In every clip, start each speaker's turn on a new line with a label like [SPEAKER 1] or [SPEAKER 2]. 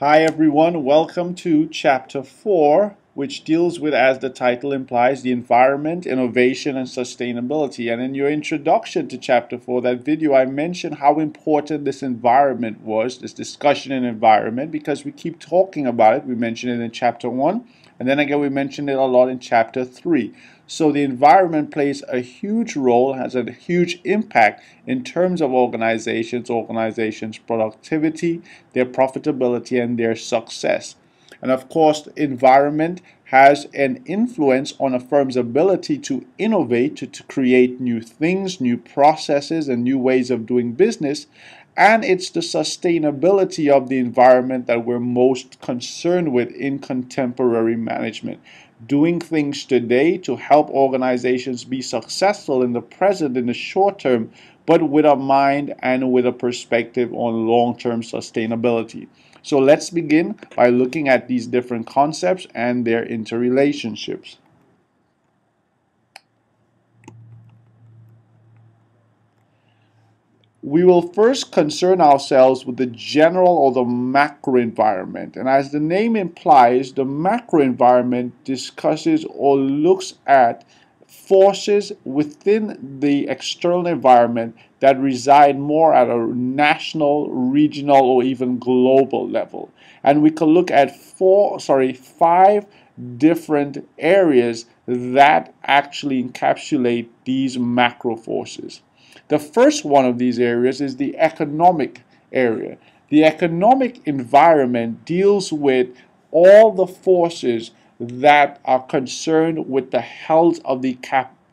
[SPEAKER 1] Hi everyone, welcome to chapter 4, which deals with, as the title implies, the environment, innovation, and sustainability. And in your introduction to chapter 4, that video, I mentioned how important this environment was, this discussion in environment, because we keep talking about it. We mentioned it in chapter 1, and then again we mentioned it a lot in chapter 3. So the environment plays a huge role, has a huge impact in terms of organizations' productivity, their profitability, and their success. And of course, the environment has an influence on a firm's ability to innovate, to create new things, new processes, and new ways of doing business. And it's the sustainability of the environment that we're most concerned with in contemporary management. Doing things today to help organizations be successful in the present, in the short term, but with a mind and with a perspective on long-term sustainability. So let's begin by looking at these different concepts and their interrelationships. We will first concern ourselves with the general or the macro environment. And as the name implies, the macro environment discusses or looks at forces within the external environment that reside more at a national, regional, or even global level. And we can look at five different areas that actually encapsulate these macro forces. The first one of these areas is the economic area. The economic environment deals with all the forces that are concerned with the health of the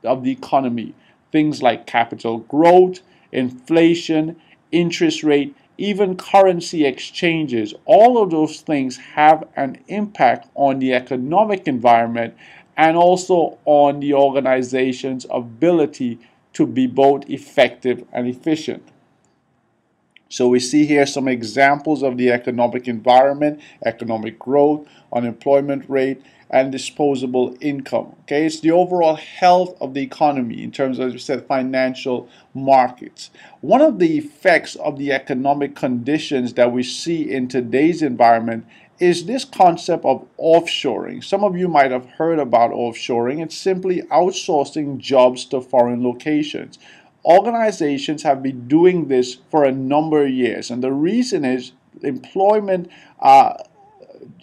[SPEAKER 1] economy. Things like capital growth, inflation, interest rate, even currency exchanges. All of those things have an impact on the economic environment and also on the organization's ability to be both effective and efficient. So we see here some examples of the economic environment, economic growth, unemployment rate, and disposable income. Okay, it's the overall health of the economy in terms of, as we said, financial markets. One of the effects of the economic conditions that we see in today's environment is this concept of offshoring. Some of you might have heard about offshoring. It's simply outsourcing jobs to foreign locations. Organizations have been doing this for a number of years, and the reason is employment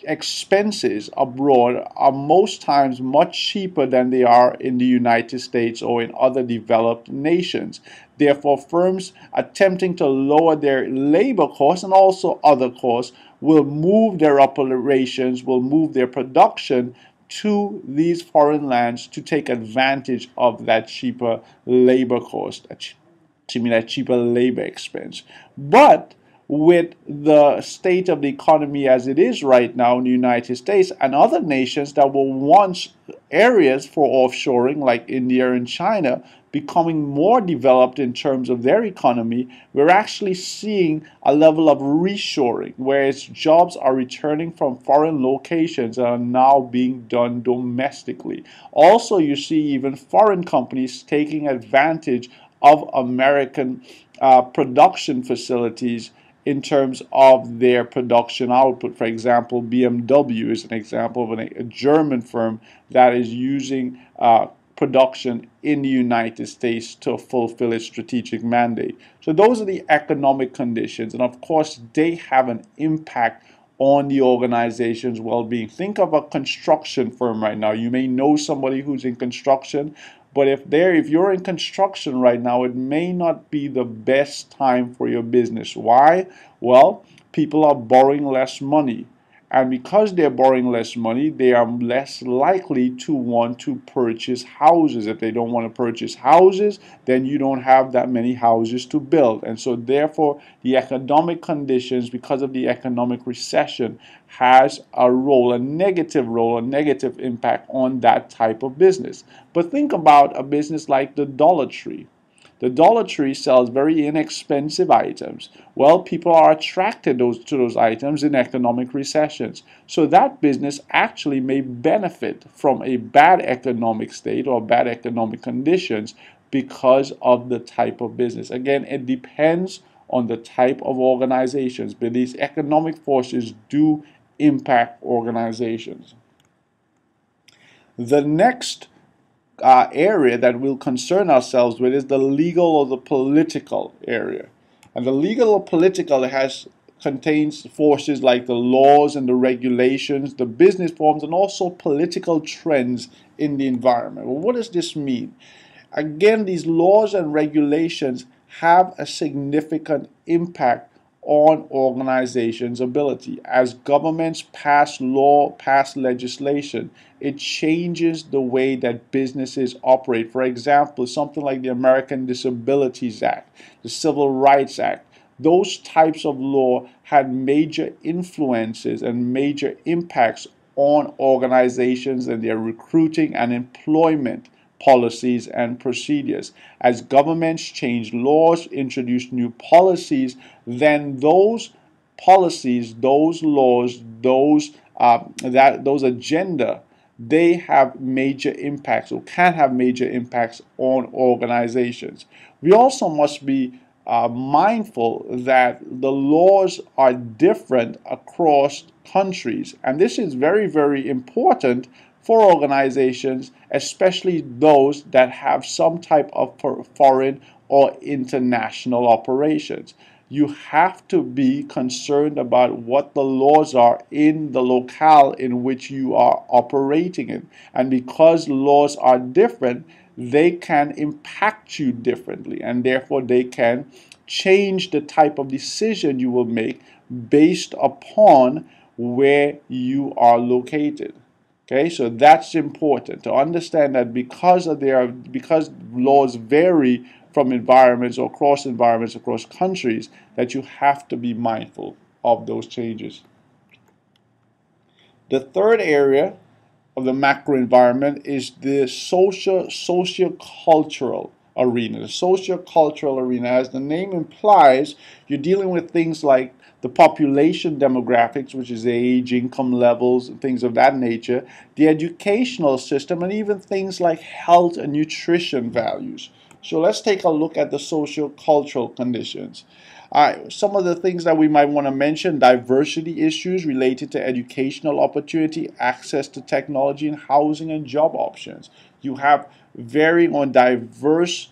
[SPEAKER 1] expenses abroad are most times much cheaper than they are in the United States or in other developed nations. Therefore, firms attempting to lower their labor costs and also other costs will move their operations, will move their production to these foreign lands to take advantage of that cheaper labor cost, that cheaper labor expense. But with the state of the economy as it is right now in the United States and other nations that were once areas for offshoring, like India and China, becoming more developed in terms of their economy, we're actually seeing a level of reshoring, whereas jobs are returning from foreign locations and are now being done domestically. Also, you see even foreign companies taking advantage of American production facilities in terms of their production output. For example, BMW is an example of a German firm that is using production in the United States to fulfill its strategic mandate. So those are the economic conditions, and of course they have an impact on the organization's well-being. Think of a construction firm right now. You may know somebody who's in construction, but if you're in construction right now, it may not be the best time for your business. Why? Well, people are borrowing less money. And because they're borrowing less money, they are less likely to want to purchase houses. If they don't want to purchase houses, then you don't have that many houses to build. And so therefore, the economic conditions, because of the economic recession, has a role, a negative role, a negative impact on that type of business. But think about a business like the Dollar Tree. The Dollar Tree sells very inexpensive items. Well, people are attracted to those items in economic recessions. So that business actually may benefit from a bad economic state or bad economic conditions because of the type of business. Again, it depends on the type of organizations, but these economic forces do impact organizations. The next area that we'll concern ourselves with is the legal or the political area. And the legal or political contains forces like the laws and the regulations, the business forms, and also political trends in the environment. Well, what does this mean? Again, these laws and regulations have a significant impact on organizations' ability. As governments pass law, pass legislation, it changes the way that businesses operate. For example, something like the American Disabilities Act, the Civil Rights Act, those types of law had major influences and major impacts on organizations and their recruiting and employment policies and procedures. As governments change laws, introduce new policies, then those policies, those laws, those agenda, they have major impacts or can have major impacts on organizations. We also must be mindful that the laws are different across countries, and this is very, very important for organizations, especially those that have some type of foreign or international operations. You have to be concerned about what the laws are in the locale in which you are operating in. And because laws are different, they can impact you differently, and therefore they can change the type of decision you will make based upon where you are located. Okay, so that's important to understand that because laws vary from environments or across environments, across countries, that you have to be mindful of those changes. The third area of the macro environment is the socio-cultural arena. The socio-cultural arena, as the name implies, you're dealing with things like the population demographics, which is age, income levels, and things of that nature, the educational system, and even things like health and nutrition values. So let's take a look at the socio-cultural conditions. Some of the things that we might want to mention: diversity issues related to educational opportunity, access to technology, and housing and job options. You have varying or diverse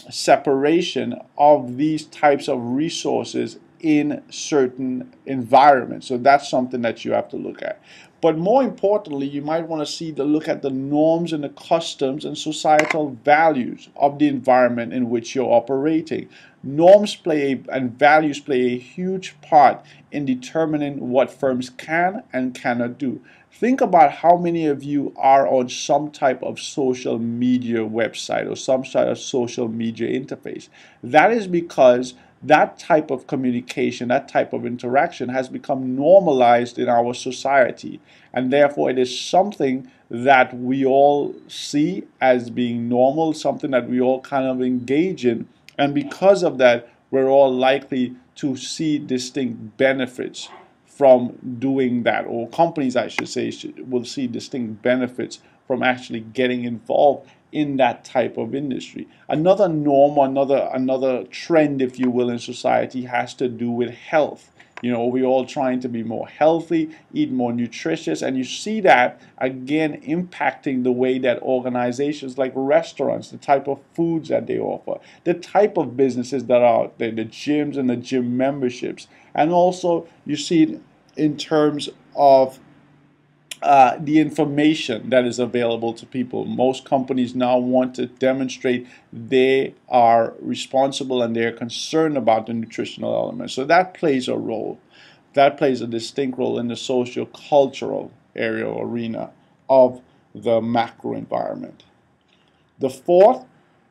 [SPEAKER 1] separation of these types of resources in certain environments. So that's something that you have to look at. But more importantly, you might want to look at the norms and the customs and societal values of the environment in which you're operating. Norms and values play a huge part in determining what firms can and cannot do. Think about how many of you are on some type of social media website or some sort of social media interface. That is because that type of communication, that type of interaction has become normalized in our society, and therefore it is something that we all see as being normal, something that we all kind of engage in, and because of that, we're all likely to see distinct benefits from doing that, or companies, I should say, will see distinct benefits from actually getting involved in that type of industry. Another norm, another trend, if you will, in society has to do with health. You know, we're all trying to be more healthy, eat more nutritious, and you see that again impacting the way that organizations like restaurants, the type of foods that they offer, the type of businesses that are out there, the gyms and the gym memberships, and also you see it in terms of the information that is available to people. Most companies now want to demonstrate they are responsible and they're concerned about the nutritional elements. So that plays a role. That plays a distinct role in the socio-cultural area or arena of the macro environment. The fourth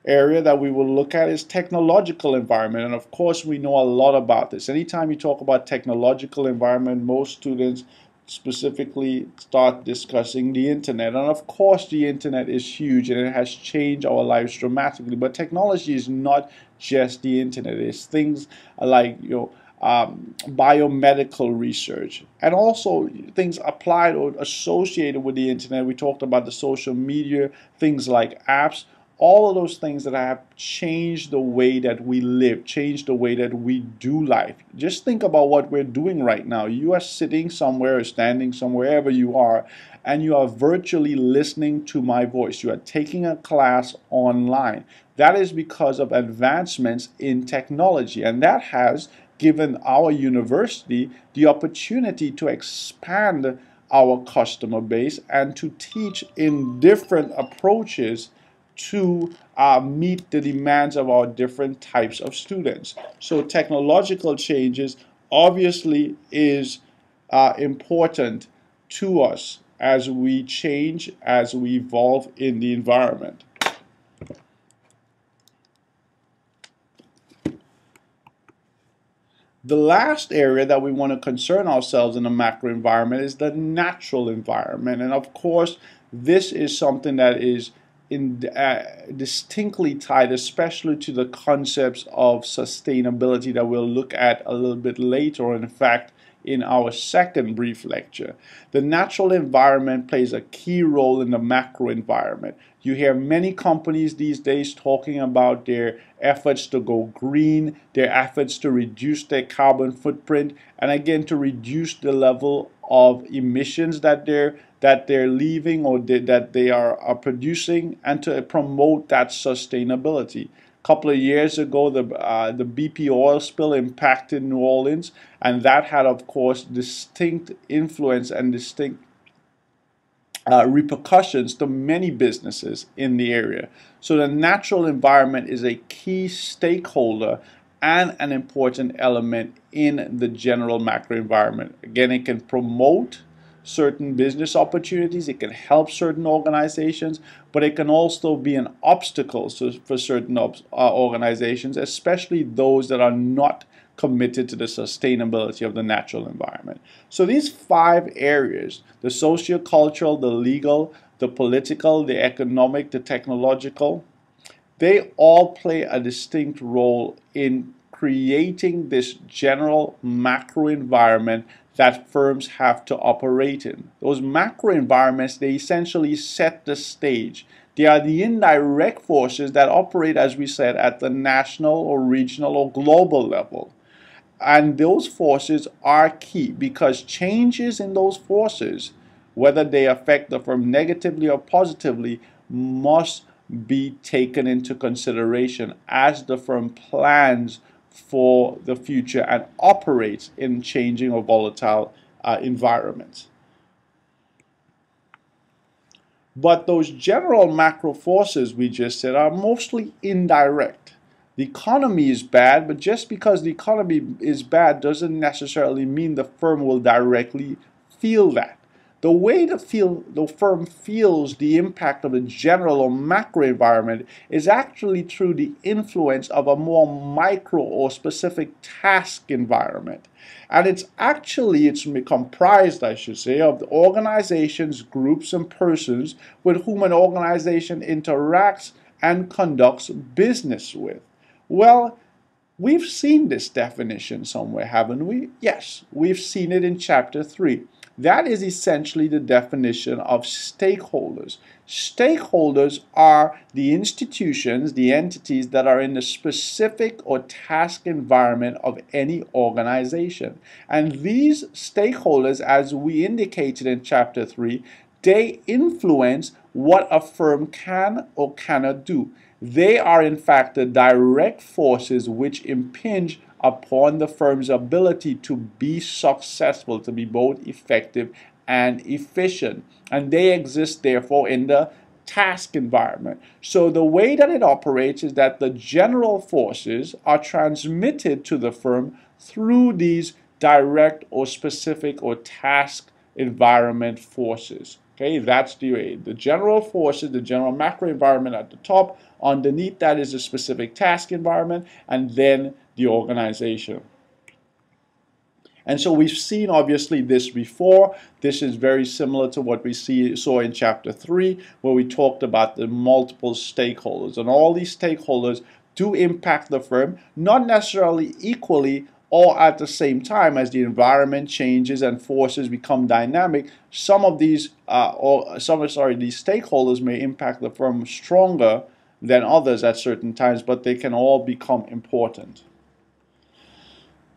[SPEAKER 1] area that we will look at is technological environment, and of course we know a lot about this. Anytime you talk about technological environment, most students specifically start discussing the internet, and of course the internet is huge and it has changed our lives dramatically. But technology is not just the internet. It's things like biomedical research, and also things applied or associated with the internet. We talked about the social media, things like apps. all of those things that have changed the way that we live, changed the way that we do life. Just think about what we're doing right now. You are sitting somewhere or standing somewhere, wherever you are, and you are virtually listening to my voice. You are taking a class online. That is because of advancements in technology, and that has given our university the opportunity to expand our customer base and to teach in different approaches to meet the demands of our different types of students. So technological changes obviously is important to us as we change, as we evolve in the environment. The last area that we want to concern ourselves in the macro environment is the natural environment. And of course, this is something that is distinctly tied, especially to the concepts of sustainability that we'll look at a little bit later, or in fact, in our second brief lecture. The natural environment plays a key role in the macro environment. You hear many companies these days talking about their efforts to go green, their efforts to reduce their carbon footprint, and again to reduce the level of emissions that they're leaving or that they are producing, and to promote that sustainability. A couple of years ago, the BP oil spill impacted New Orleans, and that had, of course, distinct influence and distinct repercussions to many businesses in the area. So the natural environment is a key stakeholder and an important element in the general macro environment. Again, it can promote certain business opportunities, it can help certain organizations, but it can also be an obstacle for certain organizations, especially those that are not committed to the sustainability of the natural environment. So these 5 areas, the socio-cultural, the legal, the political, the economic, the technological, they all play a distinct role in creating this general macro environment that firms have to operate in. Those macro environments, they essentially set the stage. They are the indirect forces that operate, as we said, at the national or regional or global level. And those forces are key because changes in those forces, whether they affect the firm negatively or positively, must be taken into consideration as the firm plans for the future and operates in changing or volatile environments. But those general macro forces we just said are mostly indirect. The economy is bad, but just because the economy is bad doesn't necessarily mean the firm will directly feel that. The way the firm feels the impact of the general or macro environment is actually through the influence of a more micro or specific task environment. And it's comprised, I should say, of the organizations, groups, and persons with whom an organization interacts and conducts business with. Well, we've seen this definition somewhere, haven't we? Yes, we've seen it in chapter 3. That is essentially the definition of stakeholders. Stakeholders are the institutions, the entities that are in the specific or task environment of any organization. And these stakeholders, as we indicated in chapter 3, they influence what a firm can or cannot do. They are in fact the direct forces which impinge upon the firm's ability to be successful, to be both effective and efficient. And they exist therefore in the task environment. So the way that it operates is that the general forces are transmitted to the firm through these direct or specific or task environment forces. Okay, that's the general forces, the general macro environment at the top. Underneath that is a specific task environment, and then the organization. And so we've seen obviously this before. This is very similar to what we saw in chapter 3, where we talked about the multiple stakeholders. And all these stakeholders do impact the firm, not necessarily equally or at the same time. As the environment changes and forces become dynamic, some of these these stakeholders may impact the firm stronger than others at certain times, but they can all become important.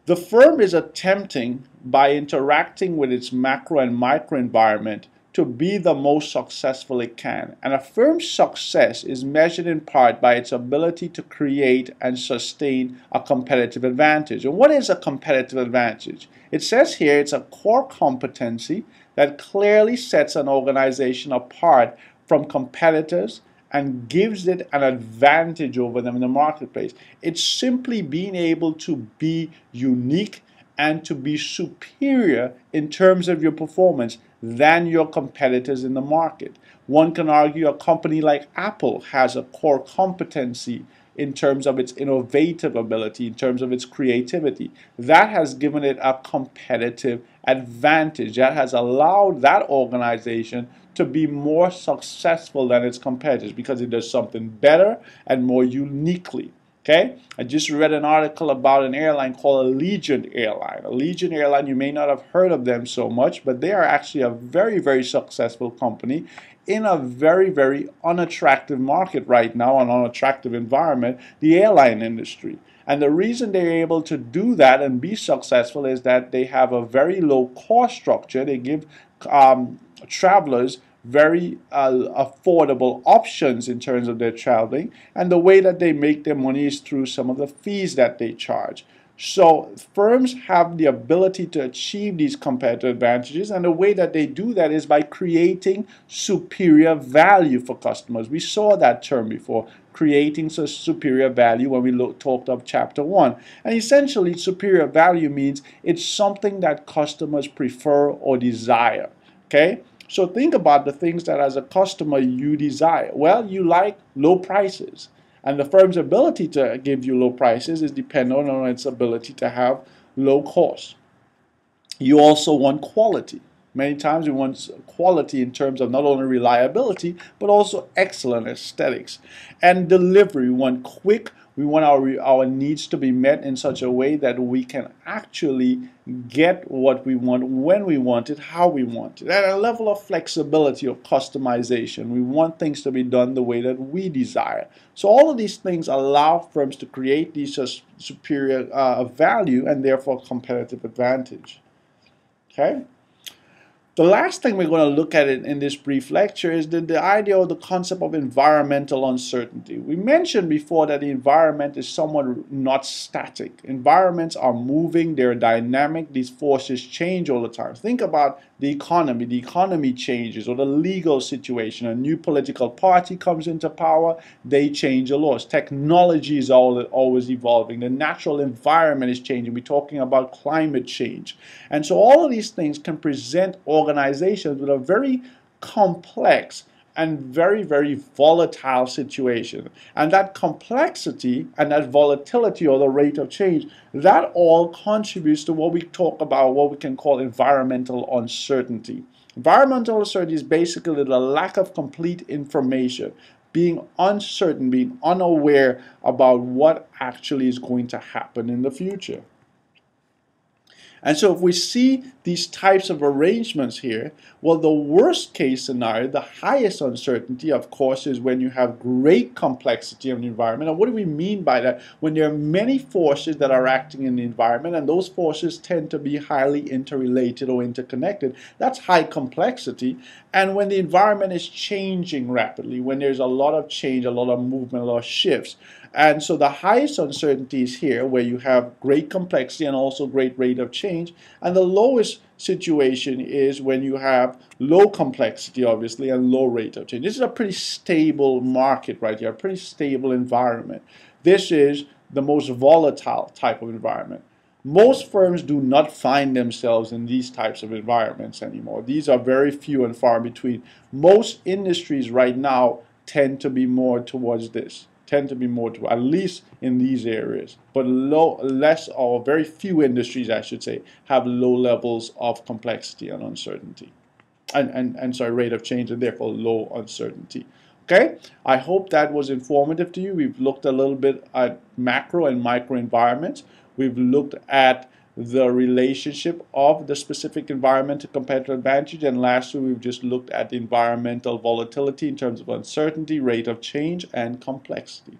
[SPEAKER 1] The firm is attempting, by interacting with its macro and micro environment, to be the most successful it can. And a firm's success is measured in part by its ability to create and sustain a competitive advantage. And what is a competitive advantage? It says here it's a core competency that clearly sets an organization apart from competitors and gives it an advantage over them in the marketplace. It's simply being able to be unique and to be superior in terms of your performance than your competitors in the market. One can argue a company like Apple has a core competency in terms of its innovative ability, in terms of its creativity. That has given it a competitive advantage. That has allowed that organization to be more successful than its competitors because it does something better and more uniquely. Okay, I just read an article about an airline called Allegiant Airline. Allegiant Airline, you may not have heard of them so much, but they are actually a very, very successful company in a very, very unattractive market right now, an unattractive environment, the airline industry. And the reason they're able to do that and be successful is that they have a very low cost structure. They give travelers very affordable options in terms of their traveling, and the way that they make their money is through some of the fees that they charge. So firms have the ability to achieve these competitive advantages, and the way that they do that is by creating superior value for customers. We saw that term before, creating superior value, when we talked of chapter 1. And essentially, superior value means it's something that customers prefer or desire. Okay? So think about the things that as a customer you desire. Well, you like low prices. And the firm's ability to give you low prices is dependent on its ability to have low costs. You also want quality. Many times we want quality in terms of not only reliability, but also excellent aesthetics. And delivery, we want quick. We want our needs to be met in such a way that we can actually get what we want, when we want it, how we want it. At a level of flexibility, of customization, we want things to be done the way that we desire. So all of these things allow firms to create these superior value and therefore competitive advantage. Okay? The last thing we're going to look at in this brief lecture is the idea or the concept of environmental uncertainty. We mentioned before that the environment is somewhat not static. Environments are moving, they're dynamic, these forces change all the time. Think about the economy changes, or the legal situation. A new political party comes into power, they change the laws. Technology is always evolving. The natural environment is changing. We're talking about climate change. And so all of these things can present organizations with a very complex and very, very volatile situation. And that complexity and that volatility, or the rate of change, that all contributes to what we talk about, what we can call environmental uncertainty. Environmental uncertainty is basically the lack of complete information, being uncertain, being unaware about what actually is going to happen in the future. And so if we see these types of arrangements here, well, the worst case scenario, the highest uncertainty, of course, is when you have great complexity of the environment. And what do we mean by that? When there are many forces that are acting in the environment, and those forces tend to be highly interrelated or interconnected, that's high complexity. And when the environment is changing rapidly, when there's a lot of change, a lot of movement, a lot of shifts. And so the highest uncertainty is here, where you have great complexity and also great rate of change. And the lowest situation is when you have low complexity, obviously, and low rate of change. This is a pretty stable market right here, a pretty stable environment. This is the most volatile type of environment. Most firms do not find themselves in these types of environments anymore. These are very few and far between. Most industries right now tend to be more towards this. Tend to be more to, at least in these areas, but less, or very few industries, I should say, have low levels of complexity and uncertainty, and sorry, rate of change, and therefore low uncertainty. Okay, I hope that was informative to you. We've looked a little bit at macro and micro environments. We've looked at the relationship of the specific environment to competitive advantage. And lastly, we've just looked at the environmental volatility in terms of uncertainty, rate of change, and complexity.